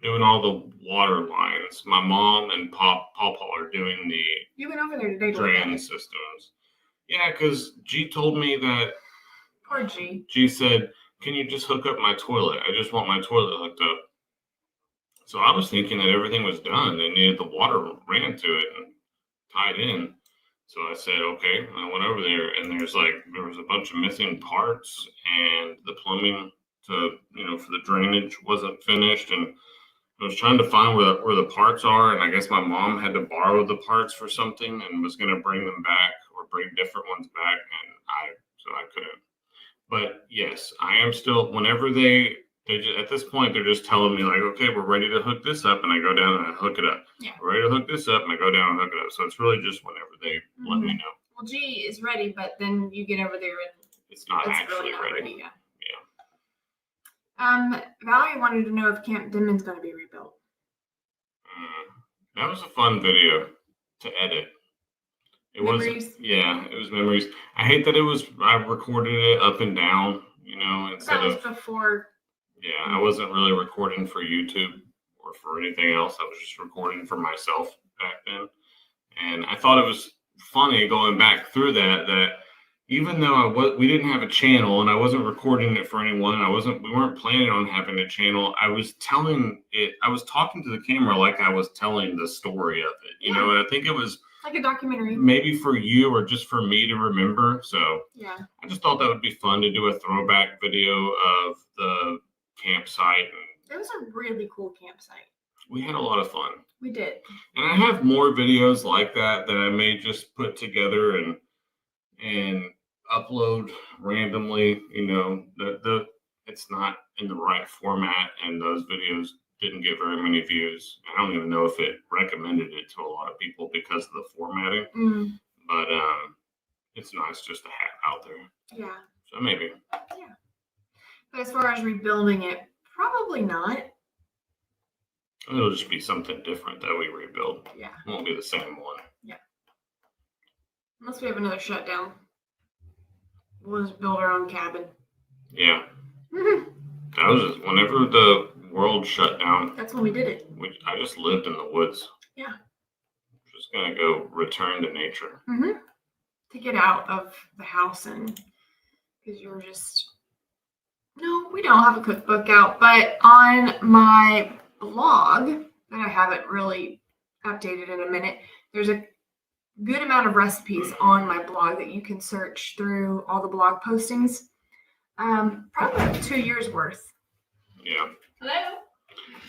doing all the water lines. My mom and Papa are doing the You went over there today to drain systems. Yeah, because G told me that. Poor G. G said, can you just hook up my toilet? I just want my toilet hooked up. So I was thinking that everything was done. They needed the water ran to it and tied in. So I said, okay. I went over there, and there was a bunch of missing parts, and the plumbing for the drainage wasn't finished, and I was trying to find where the parts are, and I guess my mom had to borrow the parts for something and was going to bring them back or bring different ones back, and I couldn't. But yes, I am still, whenever they just, at this point, they're just telling me like, okay, we're ready to hook this up, and I go down and I hook it up. Yeah. We're ready to hook this up, and I go down and hook it up. So it's really just whenever they let me know. Well, G is ready, but then you get over there and it's not really actually not ready. Yeah. Yeah. Valerie wanted to know if Camp Denman's going to be rebuilt. That was a fun video to edit. It was memories. I hate that I recorded it up and down, instead of before. Yeah, I wasn't really recording for YouTube or for anything else. I was just recording for myself back then. And I thought it was funny going back through that even though we didn't have a channel and I wasn't recording it for anyone, we weren't planning on having a channel. I was talking to the camera like I was telling the story of it, and I think it was like a documentary, maybe for you or just for me to remember. So yeah, I just thought that would be fun to do a throwback video of the campsite. It was a really cool campsite. We had a lot of fun. We did. And I have more videos like that I may just put together and upload randomly. It's not in the right format, and those videos didn't get very many views. I don't even know if it recommended it to a lot of people because of the formatting. But it's nice just to have out there. Yeah. So maybe. Yeah. But as far as rebuilding it, probably not. It'll just be something different that we rebuild. Yeah. It won't be the same one. Yeah. Unless we have another shutdown. We'll just build our own cabin. Yeah. That was just whenever the world shut down. That's when we did it. I just lived in the woods. Yeah. Just gonna go return to nature. Mm-hmm. To get out of the house and because you were just no, we don't have a cookbook out, but on my blog that I haven't really updated in a minute, there's a good amount of recipes on my blog that you can search through all the blog postings. Probably 2 years worth. Yeah. Hello?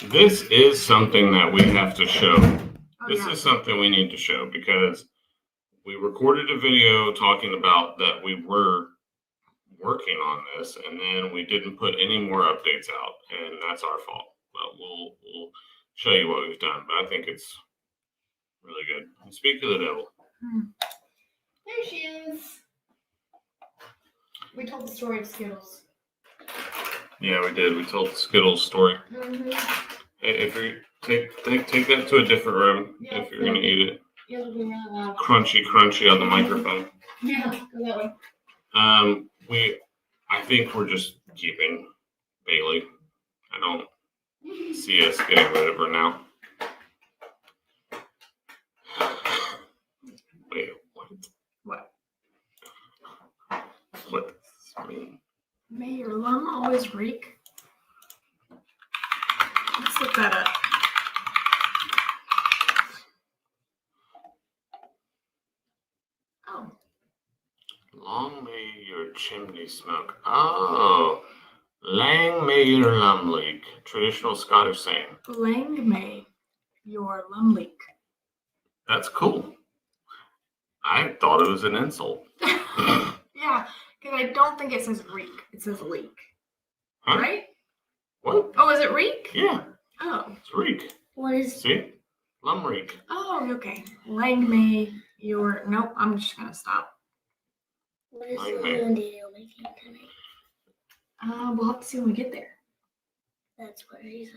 This is something that we have to show. This Yeah. is something we need to show because we recorded a video talking about that we were working on this, and then we didn't put any more updates out, and that's our fault. But we'll show you what we've done. But I think it's really good. And speak to the devil. There she is. We told the story of Skittles. Yeah, we did. We told the Skittles story. Mm-hmm. Hey, if you take that to a different room, if you're gonna eat it. Yeah, it'll be really loud. Crunchy on the microphone. Yeah, go that way. I think we're just keeping Bailey. I don't see us getting rid of her now. Wait, what? What? What does this mean? May your lum always reek. Let's look that up. Oh. Long may your chimney smoke. Oh. Lang may your lum leak. Traditional Scottish saying. Lang may your lum leak. That's cool. I thought it was an insult. Yeah, because I don't think it says reek. It says leak. Huh? Right? What? Oh, is it reek? Yeah. Oh. It's reek. What is... See? Lum reek. Oh, okay. Lang may your... Nope, I'm just going to stop. What is Like the me. little deal making tonight? We'll have to see when we get there. That's what he's.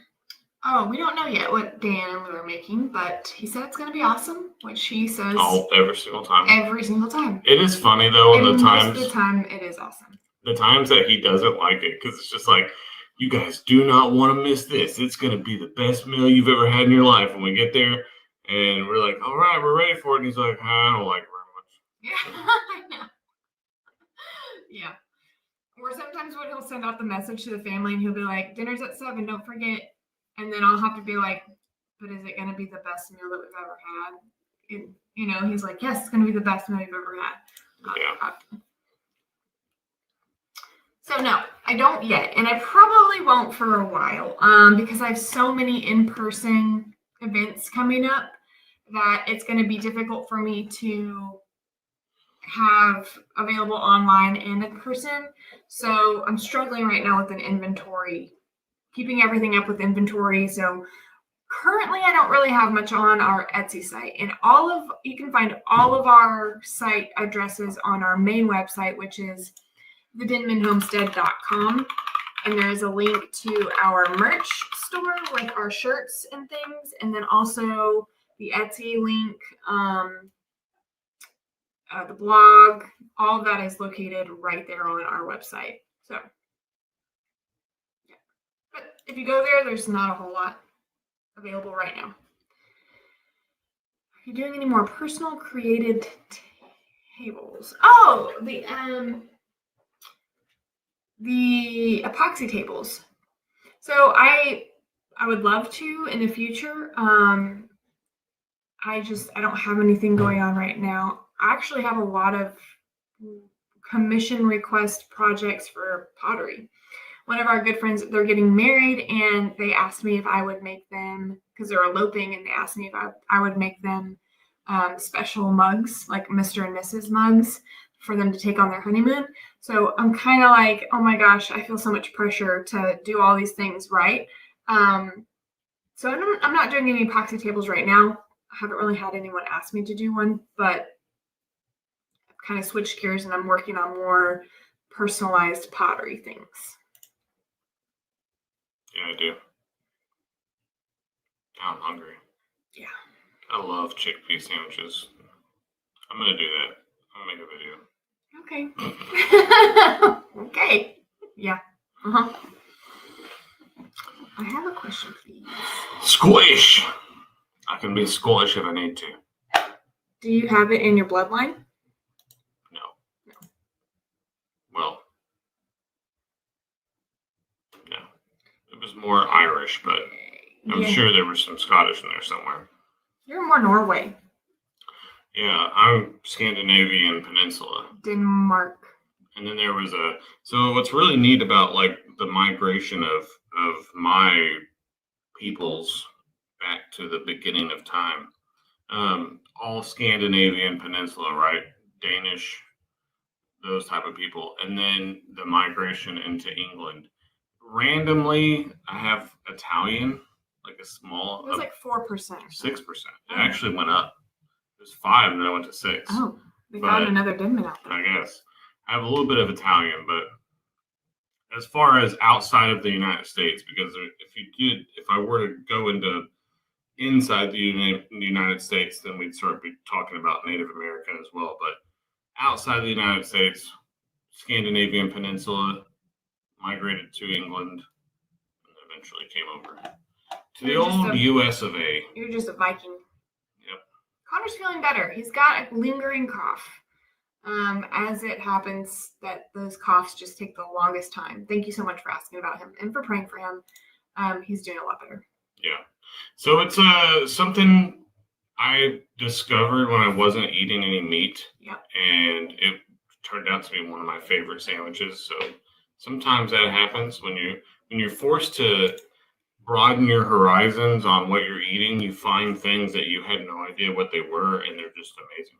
Oh, we don't know yet what Dan and Lou are making, but he said it's going to be awesome, which he says Oh, every single time. every single time. It is funny though, And in the most times of the time, it is awesome. the times that he doesn't like it, because it's just like, you guys do not want to miss this. It's going to be the best meal you've ever had in your life. And we get there, and we're like, all right, we're ready for it. And he's like, I don't like it very much. Yeah, I know. Yeah. Or sometimes when he'll send out the message to the family and he'll be like, dinner's at 7, don't forget. And then I'll have to be like, but is it going to be the best meal that we've ever had? And, you know, he's like, yes, it's going to be the best meal you've ever had. Yeah. So no, I don't yet. And I probably won't for a while because I have so many in-person events coming up that it's going to be difficult for me to have available online and in person. So I'm struggling right now with an inventory, keeping everything up with inventory. So currently I don't really have much on our Etsy site, and you can find all of our site addresses on our main website, which is thedenmanhomestead.com. And there's a link to our merch store, like our shirts and things, and then also the Etsy link, the blog, all of that is located right there on our website. So, yeah. But if you go there, there's not a whole lot available right now. Are you doing any more personal created tables? Oh, the epoxy tables. So I would love to in the future. I don't have anything going on right now. I actually have a lot of commission request projects for pottery. One of our good friends, they're getting married, and they asked me if I would make them, because they're eloping, and they asked me if I would make them special mugs, like Mr. and Mrs. mugs, for them to take on their honeymoon. So I'm kind of like, oh my gosh, I feel so much pressure to do all these things right. So I'm not doing any epoxy tables right now. I haven't really had anyone ask me to do one, but I've kind of switched gears and I'm working on more personalized pottery things. Yeah, I do. Now I'm hungry. Yeah. I love chickpea sandwiches. I'm gonna do that. I'm gonna make a video. Okay. Okay. Yeah. Uh-huh. I have a question for you. Squish. I can be squish if I need to. Do you have it in your bloodline? No. Well, no. It was more Irish, but I'm sure there was some Scottish in there somewhere. You're more Norway. Yeah, I'm Scandinavian Peninsula. Denmark. And then there was so what's really neat about like the migration of my peoples back to the beginning of time, all Scandinavian Peninsula, right? Danish, those type of people, and then the migration into England. Randomly, I have Italian, like a small. It was like 4%. 6%. It actually went up. It was 5, and then I went to 6. Oh, they found another Denman out there. I guess I have a little bit of Italian, but as far as outside of the United States, because if I were to go into inside the United States, then we'd start be talking about Native American as well. But outside the United States, Scandinavian Peninsula, migrated to England, and eventually came over to the old US of A. You're just a Viking. Yep. Connor's feeling better. He's got a lingering cough. As it happens, that those coughs just take the longest time. Thank you so much for asking about him and for praying for him. He's doing a lot better. Yeah. So it's something I discovered when I wasn't eating any meat. Yep. And it turned out to be one of my favorite sandwiches. So sometimes that happens when you're forced to broaden your horizons on what you're eating. You find things that you had no idea what they were, and they're just amazing.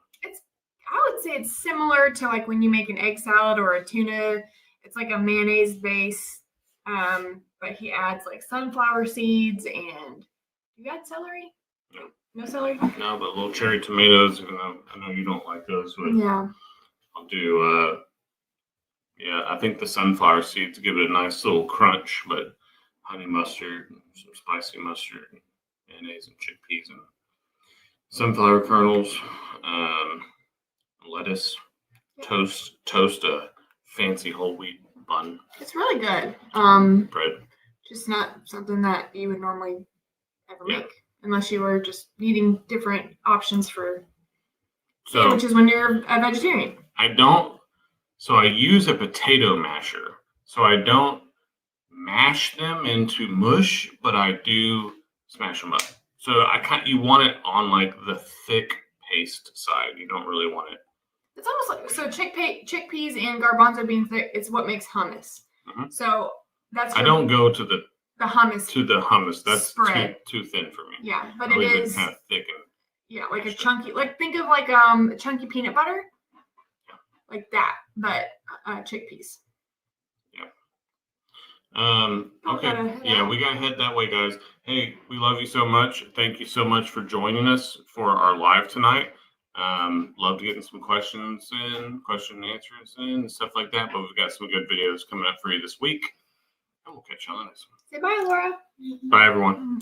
I would say it's similar to like when you make an egg salad or a tuna. It's like a mayonnaise base, but he adds like sunflower seeds and you add celery? No. No celery? No, but little cherry tomatoes, even though I know you don't like those. But yeah. I'll do, I think the sunflower seeds give it a nice little crunch, but honey mustard, some spicy mustard, mayonnaise and chickpeas and sunflower kernels, lettuce, toast a fancy whole wheat bun. It's really good. Bread. Just not something that you would normally ever make unless you were just needing different options for sandwiches when you're a vegetarian. I use a potato masher. So I don't mash them into mush, but I do smash them up. So you want it on like the thick paste side. You don't really want it. It's almost like chickpeas and garbanzo beans. It's what makes hummus. Mm-hmm. So that's. I don't go to the hummus. To the hummus. That's too thin for me. Yeah, but it is kind of thick and. Yeah, like a chunky. Like think of like a chunky peanut butter. Yeah. Like that, but chickpeas. Okay. Yeah, we gotta head that way, guys. Hey, we love you so much. Thank you so much for joining us for our live tonight. Love getting some question and answers and stuff like that. But we've got some good videos coming up for you this week. And we'll catch you on the next one. Say bye, Laura. Bye, everyone.